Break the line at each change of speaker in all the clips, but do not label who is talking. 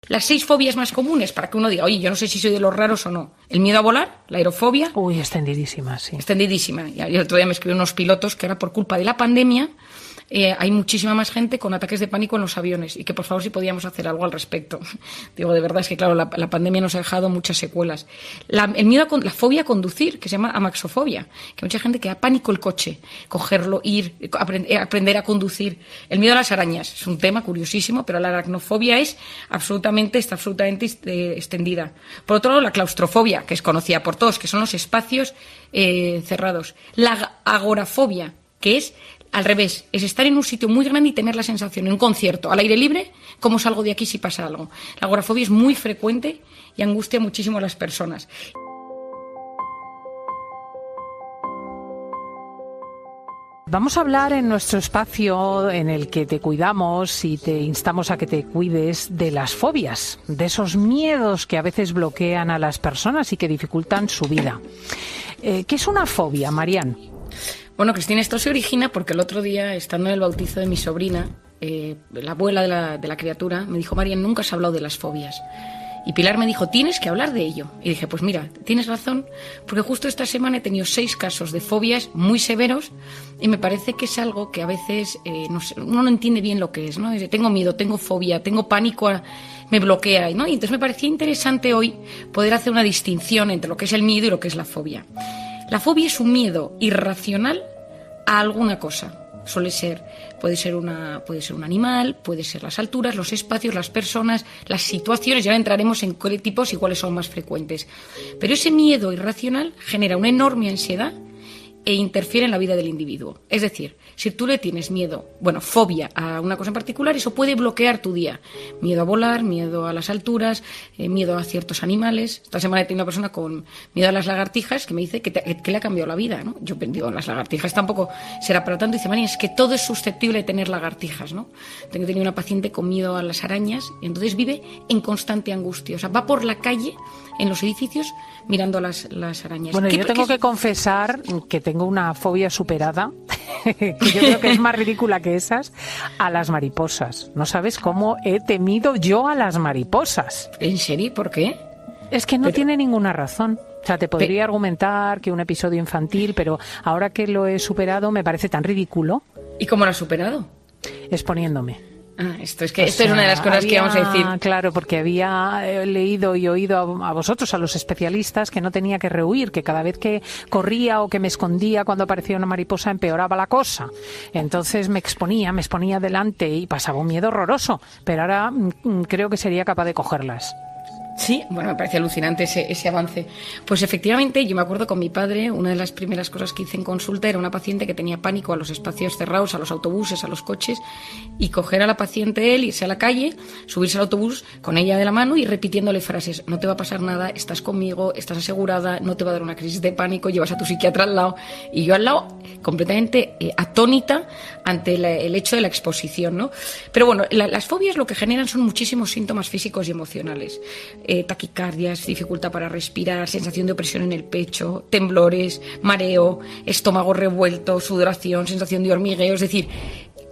Las 6 fobias más comunes, para que uno diga, oye, yo no sé si soy de los raros o no. El miedo a volar, la aerofobia.
Uy, extendidísima, sí.
Extendidísima. Y el otro día me escribieron unos pilotos que ahora por culpa de la pandemia hay muchísima más gente con ataques de pánico en los aviones y que por favor si podíamos hacer algo al respecto. Digo, de verdad es que claro, la pandemia nos ha dejado muchas secuelas. La fobia a conducir, que se llama amaxofobia, que mucha gente que da pánico el coche, cogerlo, ir, aprender a conducir. El miedo a las arañas es un tema curiosísimo, pero la aracnofobia está absolutamente extendida. Por otro lado, la claustrofobia, que es conocida por todos, que son los espacios cerrados. La agorafobia, que es al revés, es estar en un sitio muy grande y tener la sensación, en un concierto, al aire libre, cómo salgo de aquí si pasa algo. La agorafobia es muy frecuente y angustia muchísimo a las personas.
Vamos a hablar en nuestro espacio en el que te cuidamos y te instamos a que te cuides de las fobias, de esos miedos que a veces bloquean a las personas y que dificultan su vida. ¿Qué es una fobia, Marian?
Bueno, Cristina, esto se origina porque el otro día, estando en el bautizo de mi sobrina, la abuela de la criatura me dijo, Marian, nunca has hablado de las fobias. Y Pilar me dijo, tienes que hablar de ello. Y dije, pues mira, tienes razón, porque justo esta semana he tenido 6 casos de fobias muy severos y me parece que es algo que a veces uno no entiende bien lo que es, ¿no? Dice, tengo miedo, tengo fobia, tengo pánico, me bloquea, ¿no? Y entonces me parecía interesante hoy poder hacer una distinción entre lo que es el miedo y lo que es la fobia. La fobia es un miedo irracional a alguna cosa. Puede ser un animal, puede ser las alturas, los espacios, las personas, las situaciones, y ahora entraremos en qué tipos y cuáles son más frecuentes. Pero ese miedo irracional genera una enorme ansiedad e interfiere en la vida del individuo. Es decir, si tú le tienes fobia a una cosa en particular, eso puede bloquear tu día. Miedo a volar, miedo a las alturas, miedo a ciertos animales. Esta semana he tenido una persona con miedo a las lagartijas que me dice que le ha cambiado la vida, ¿no? Yo digo, las lagartijas tampoco será para tanto. Y dice, María, es que todo es susceptible de tener lagartijas, ¿no? Tengo tenido una paciente con miedo a las arañas y entonces vive en constante angustia. O sea, va por la calle, en los edificios, mirando las arañas.
Bueno, yo tengo que confesar que tengo una fobia superada, que yo creo que es más ridícula que esas, a las mariposas. No sabes cómo he temido yo a las mariposas.
¿En serio? ¿Por qué?
Es que no tiene ninguna razón. O sea, te podría argumentar que un episodio infantil, pero ahora que lo he superado me parece tan ridículo.
¿Y cómo lo has superado?
Exponiéndome.
Esto es una de las cosas que vamos a decir.
Claro, porque había leído y oído a vosotros, a los especialistas, que no tenía que rehuir, que cada vez que corría o que me escondía cuando aparecía una mariposa empeoraba la cosa. Entonces me exponía delante y pasaba un miedo horroroso, pero ahora creo que sería capaz de cogerlas.
Sí, bueno, me parece alucinante ese avance. Pues efectivamente, yo me acuerdo con mi padre, una de las primeras cosas que hice en consulta era una paciente que tenía pánico a los espacios cerrados, a los autobuses, a los coches, y coger a la paciente él, irse a la calle, subirse al autobús con ella de la mano y repitiéndole frases, no te va a pasar nada, estás conmigo, estás asegurada, no te va a dar una crisis de pánico, llevas a tu psiquiatra al lado, y yo al lado completamente atónita ante el hecho de la exposición, ¿no? Pero bueno, las fobias lo que generan son muchísimos síntomas físicos y emocionales. Taquicardias, dificultad para respirar, sensación de opresión en el pecho, temblores, mareo, estómago revuelto, sudoración, sensación de hormigueo. Es decir,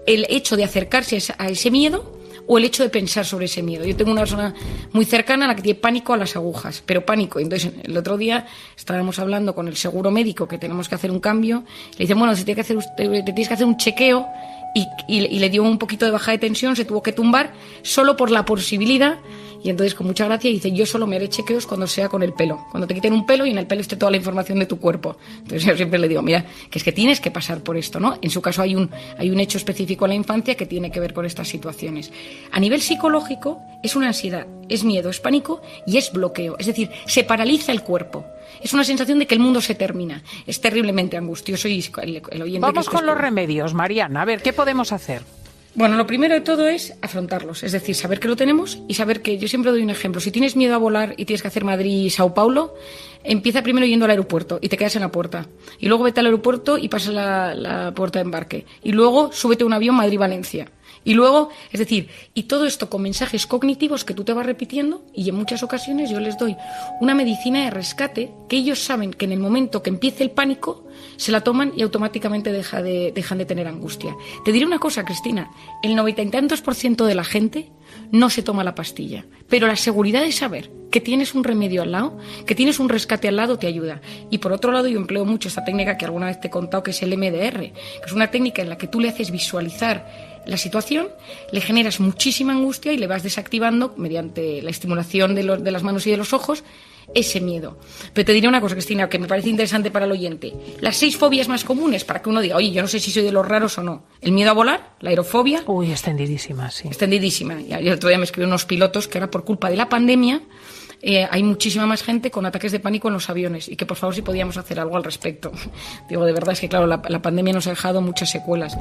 el hecho de acercarse a ese miedo o el hecho de pensar sobre ese miedo. Yo tengo una persona muy cercana a la que tiene pánico a las agujas, pero pánico. Entonces, el otro día estábamos hablando con el seguro médico que tenemos que hacer un cambio. Le dicen, bueno, te tienes que hacer un chequeo y le dio un poquito de baja de tensión, se tuvo que tumbar solo por la posibilidad. Y entonces, con mucha gracia, dice, yo solo me haré chequeos cuando sea con el pelo. Cuando te quiten un pelo y en el pelo esté toda la información de tu cuerpo. Entonces, yo siempre le digo, mira, que es que tienes que pasar por esto, ¿no? En su caso hay un hecho específico en la infancia que tiene que ver con estas situaciones. A nivel psicológico, es una ansiedad, es miedo, es pánico y es bloqueo. Es decir, se paraliza el cuerpo. Es una sensación de que el mundo se termina. Es terriblemente angustioso y el oyente...
Vamos con los remedios, Mariana. A ver, ¿qué podemos hacer?
Bueno, lo primero de todo es afrontarlos, es decir, saber que lo tenemos y saber que, yo siempre doy un ejemplo, si tienes miedo a volar y tienes que hacer Madrid y Sao Paulo, empieza primero yendo al aeropuerto y te quedas en la puerta, y luego vete al aeropuerto y pasa la puerta de embarque, y luego súbete a un avión Madrid-Valencia. Y luego, es decir, y todo esto con mensajes cognitivos que tú te vas repitiendo, y en muchas ocasiones yo les doy una medicina de rescate que ellos saben que en el momento que empiece el pánico se la toman y automáticamente dejan de tener angustia. Te diré una cosa, Cristina, el 90 y tantos % de la gente no se toma la pastilla. Pero la seguridad de saber que tienes un remedio al lado, que tienes un rescate al lado, te ayuda. Y por otro lado, yo empleo mucho esta técnica que alguna vez te he contado, que es el MDR, que es una técnica en la que tú le haces visualizar la situación, le generas muchísima angustia y le vas desactivando, mediante la estimulación de las manos y de los ojos, ese miedo. Pero te diré una cosa, Cristina, que me parece interesante para el oyente. Las 6 fobias más comunes, para que uno diga, oye, yo no sé si soy de los raros o no. El miedo a volar, la aerofobia.
Uy, extendidísima, sí.
Extendidísima. Y el otro día me escribieron unos pilotos que ahora, por culpa de la pandemia, hay muchísima más gente con ataques de pánico en los aviones, y que por favor si podíamos hacer algo al respecto. Digo, de verdad, es que claro, la pandemia nos ha dejado muchas secuelas.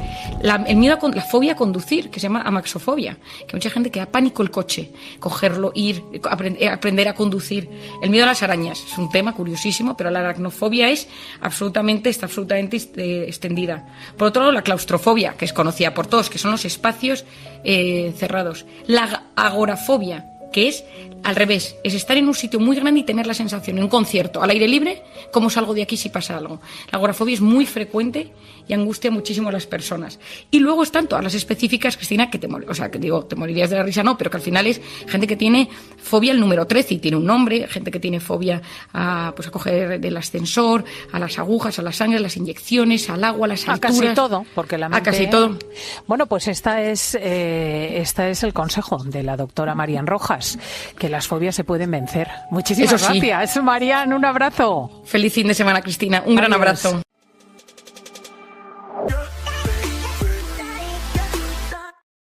El miedo la fobia a conducir, que se llama amaxofobia, que mucha gente que da pánico el coche, cogerlo, ir, aprender a conducir. El miedo a las arañas es un tema curiosísimo, pero la aracnofobia está absolutamente extendida. Por otro lado, la claustrofobia, que es conocida por todos, que son los espacios cerrados. La agorafobia, que es al revés, es estar en un sitio muy grande y tener la sensación, en un concierto, al aire libre, cómo salgo de aquí si pasa algo. La agorafobia es muy frecuente y angustia muchísimo a las personas. Y luego están todas las específicas, Cristina, que te morirías de la risa, no, pero que al final es gente que tiene fobia al número 13 y tiene un nombre, gente que tiene fobia a coger del ascensor, a las agujas, a la sangre, a las inyecciones, al agua, a las alturas.
A casi todo, porque la mente...
A casi todo.
Bueno, pues este es el consejo de la doctora Marian Rojas, que las fobias se pueden vencer. Muchísimas gracias, Marian, un abrazo.
Feliz fin de semana, Cristina. Un gran abrazo.